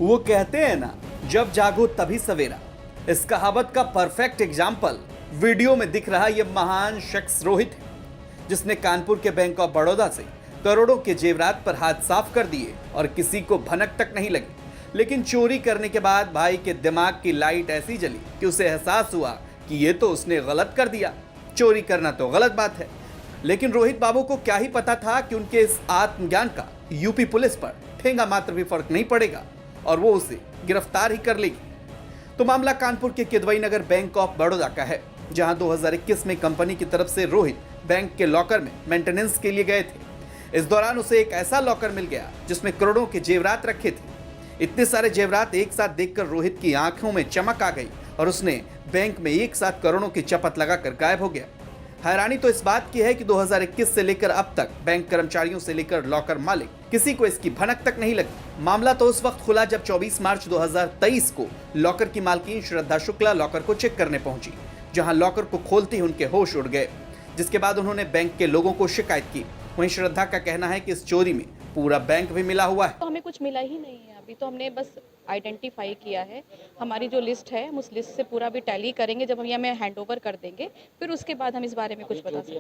वो कहते हैं ना, जब जागो तभी सवेरा। इस कहावत का परफेक्ट एग्जाम्पल वीडियो में दिख रहा यह महान शख्स रोहित है, जिसने कानपुर के बैंक ऑफ बड़ौदा से करोड़ों के जेवरात पर हाथ साफ कर दिए और किसी को भनक तक नहीं लगी। लेकिन चोरी करने के बाद भाई के दिमाग की लाइट ऐसी जली कि उसे एहसास हुआ कि ये तो उसने गलत कर दिया। चोरी करना तो गलत बात है, लेकिन रोहित बाबू को क्या ही पता था कि उनके इस आत्मज्ञान का यूपी पुलिस पर ठेंगा मात्र भी फर्क नहीं पड़ेगा और वो उसे गिरफ्तार ही कर लेगी। तो मामला कानपुर के किदवई नगर बैंक ऑफ बड़ौदा का है, जहां 2021 में कंपनी की तरफ से रोहित बैंक के लॉकर में मेंटेनेंस के लिए गए थे। इस दौरान उसे एक ऐसा लॉकर मिल गया जिसमें करोड़ों के जेवरात रखे थे। इतने सारे जेवरात एक साथ देखकर रोहित की आंखों में चमक आ गई और उसने बैंक में एक साथ करोड़ों की चपत लगाकर गायब हो गया। हैरानी तो इस बात की है कि 2021 से लेकर अब तक बैंक कर्मचारियों से लेकर लॉकर मालिक किसी को इसकी भनक तक नहीं लगी। मामला तो उस वक्त खुला जब 24 मार्च 2023 को लॉकर की मालकिन श्रद्धा शुक्ला लॉकर को चेक करने पहुंची, जहां लॉकर को खोलते ही उनके होश उड़ गए, जिसके बाद उन्होंने बैंक के लोगों को शिकायत की। वहीं श्रद्धा का कहना है कि इस चोरी में पूरा बैंक भी मिला हुआ है। तो हमें कुछ मिला ही नहीं है, अभी तो हमने बस आइडेंटिफाई किया है। हमारी जो लिस्ट है हम उस लिस्ट से पूरा भी टैली करेंगे, जब हम ये हमें हैंड ओवर कर देंगे फिर उसके बाद हम इस बारे में कुछ बता सकते।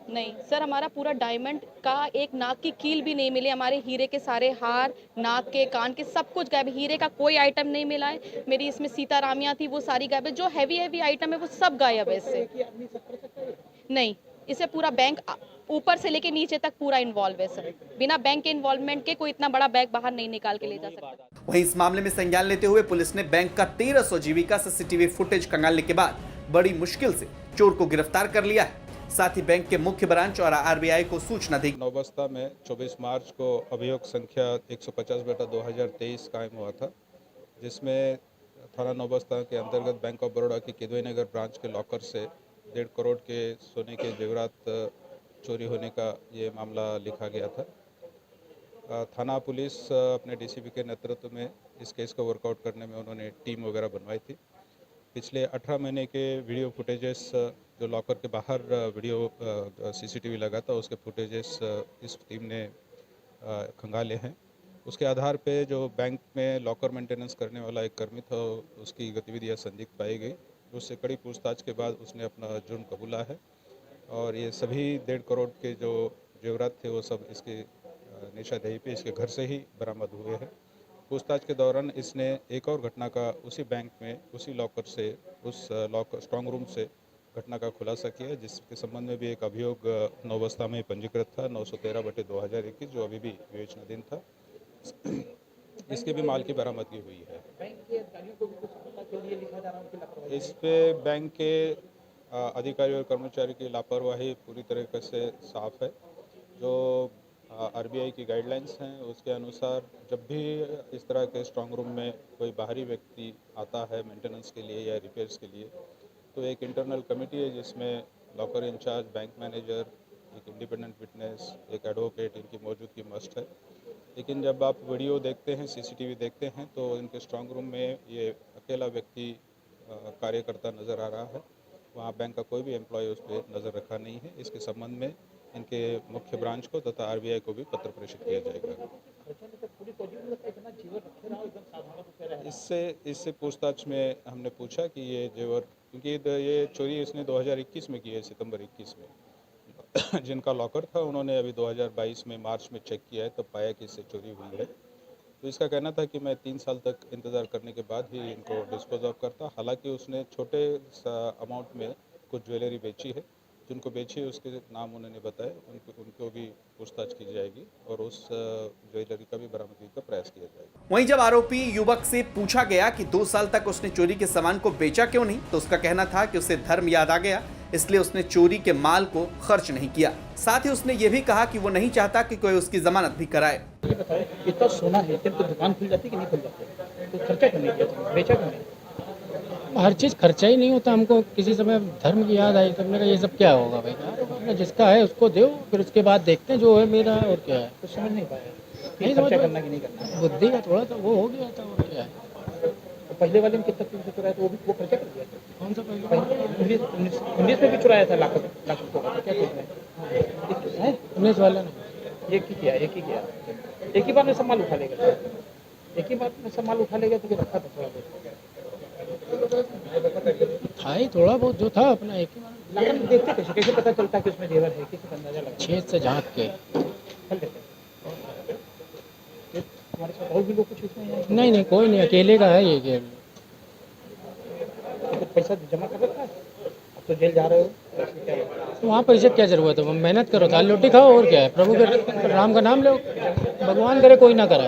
नहीं सर, हमारा पूरा डायमंड का एक नाक की कील भी नहीं मिली। हमारे हीरे के सारे हार, नाक के, कान के सब कुछ गायब। हीरे का कोई आइटम नहीं मिला है। मेरी इसमें सीतारामियां थी वो सारी गायब है। जो हैवी आइटम है वो सब गायब है इससे। नहीं, इसे पूरा बैंक ऊपर से लेके नीचे तक पूरा इन्वॉल्व है सर। बिना बैंक के इन्वॉल्वमेंट के कोई इतना बड़ा बैग बाहर नहीं निकाल के ले जा सकता। वहीं इस मामले में संज्ञान लेते हुए पुलिस ने बैंक का 1300 जीबी का सीसीटीवी फुटेज खंगालने के बाद बड़ी मुश्किल से चोर को गिरफ्तार कर लिया है। साथ ही बैंक के मुख्य ब्रांच और आरबीआई को सूचना दी। नौबस्ता में 24 मार्च को अभियोग संख्या 150/2023 कायम हुआ था, जिसमें थाना नौबस्ता के अंतर्गत बैंक ऑफ बड़ौदा की किदवई नगर ब्रांच के लॉकर से 1.5 करोड़ के सोने के जेवरात चोरी होने का ये मामला लिखा गया था। थाना पुलिस अपने डीसीपी के नेतृत्व में इस केस को वर्कआउट करने में उन्होंने टीम वगैरह बनवाई थी। पिछले 18 महीने के वीडियो फुटेजेस जो लॉकर के बाहर वीडियो सीसीटीवी लगा था, उसके फुटेजेस इस टीम ने खंगाले हैं। उसके आधार पे जो बैंक में लॉकर मेंटेनेंस करने वाला एक कर्मी था, उसकी गतिविधियां संदिग्ध पाई गई। उससे कड़ी पूछताछ के बाद उसने अपना जुर्म कबूला है और ये सभी 1.5 करोड़ के जो जेवरात थे वो सब इसके निशानदेही पे इसके घर से ही बरामद हुए हैं। पूछताछ के दौरान इसने एक और घटना का उसी बैंक में उसी लॉकर से उस लॉकर स्ट्रांग रूम से घटना का खुलासा किया, जिसके संबंध में भी एक अभियोग नौबस्ता में पंजीकृत था 913/2021, जो अभी भी विवेचनाधीन था। इसके भी माल की बरामदगी हुई है। इस पे बैंक के अधिकारी और कर्मचारी की लापरवाही पूरी तरीके से साफ है। जो आरबीआई की गाइडलाइंस हैं उसके अनुसार जब भी इस तरह के स्ट्रांग रूम में कोई बाहरी व्यक्ति आता है मेंटेनेंस के लिए या रिपेयर्स के लिए, तो एक इंटरनल कमेटी है जिसमें लॉकर इंचार्ज, बैंक मैनेजर, एक इंडिपेंडेंट विटनेस, एक एडवोकेट, इनकी मौजूदगी मस्ट है। लेकिन जब आप वीडियो देखते हैं, सीसीटीवी देखते हैं, तो इनके स्ट्रांग रूम में ये अकेला व्यक्ति कार्य करता नज़र आ रहा है। वहाँ बैंक का कोई भी एम्प्लॉय उस पर नज़र रखा नहीं है। इसके संबंध में इनके मुख्य ब्रांच को तथा आरबीआई को भी पत्र प्रेषित किया जाएगा। इससे पूछताछ में हमने पूछा कि ये जेवर, क्योंकि ये चोरी इसने 2021 में की है, सितंबर 21 में जिनका लॉकर था उन्होंने अभी 2022 में मार्च में चेक किया है, तब पाया कि इससे चोरी हुई है। तो इसका कहना था कि मैं 3 साल तक इंतज़ार करने के बाद ही इनको डिस्पोज ऑफ करता। हालांकि उसने छोटे अमाउंट में कुछ ज्वेलरी बेची है, जिनको बेची है उसके नाम उन्होंने बताए, उनको भी पूछताछ की जाएगी और उस ज्वेलरी का भी बरामदगी का प्रयास किया जाएगा। वहीं जब आरोपी युवक से पूछा गया कि 2 साल तक उसने चोरी के सामान को बेचा क्यों नहीं, तो उसका कहना था कि उसे धर्म याद आ गया, इसलिए उसने चोरी के माल को खर्च नहीं किया। साथ ही उसने ये भी कहा कि वो नहीं चाहता कि कोई उसकी जमानत भी कराए। ये बताए, इतना सोना है तो दुकान खुल जाती कि नहीं खुल जाती? तो खर्चा क्यों नहीं किया, बेचा क्यों नहीं? हर चीज़ खर्चा ही नहीं होता। हमको किसी समय धर्म की याद आई, तब मेरा ये सब क्या होगा भाई, यार जिसका है उसको दो, फिर उसके बाद देखते हैं जो है मेरा और क्या है। कुछ समझ नहीं पाया, नहीं खर्चा करना कि नहीं करना। बुद्धि का थोड़ा सा वो हो गया था और क्या है। तो पहले वाले में कितना चुराया तो वो खर्चा कर दिया? कौन सा पहले? 19 में भी चुराया था, लाख रुपये का, क्या सोच रहे हैं? 19 वाला नहीं, एक ही किया एक ही बार में सब माल उठा लेगा सर। एक ही बार में सब माल उठा लेगा तो फिर रखा था थोड़ा बहुत। था ही थोड़ा बहुत जो था अपना एक ही बार लगन देखते कैसे पता चलता है कि उसमें जेवर है, किसी का अंदाजा लगता छेद से झाँक के। चल देते हैं। फिर हमारे साथ और भी लोग कुछ इसमें हैं? नहीं नहीं कोई नहीं, अकेले का है ये गेम। तो कुछ पैसा जमा कर रखा है, अब तो जेल जा रहे हो, ऐसे क्या है? तो वहाँ पैसे क्या जरूरत है, मेहनत करो, दाल रोटी खाओ और क्या है, प्रभु के राम का नाम लो, भगवान करे कोई ना करे।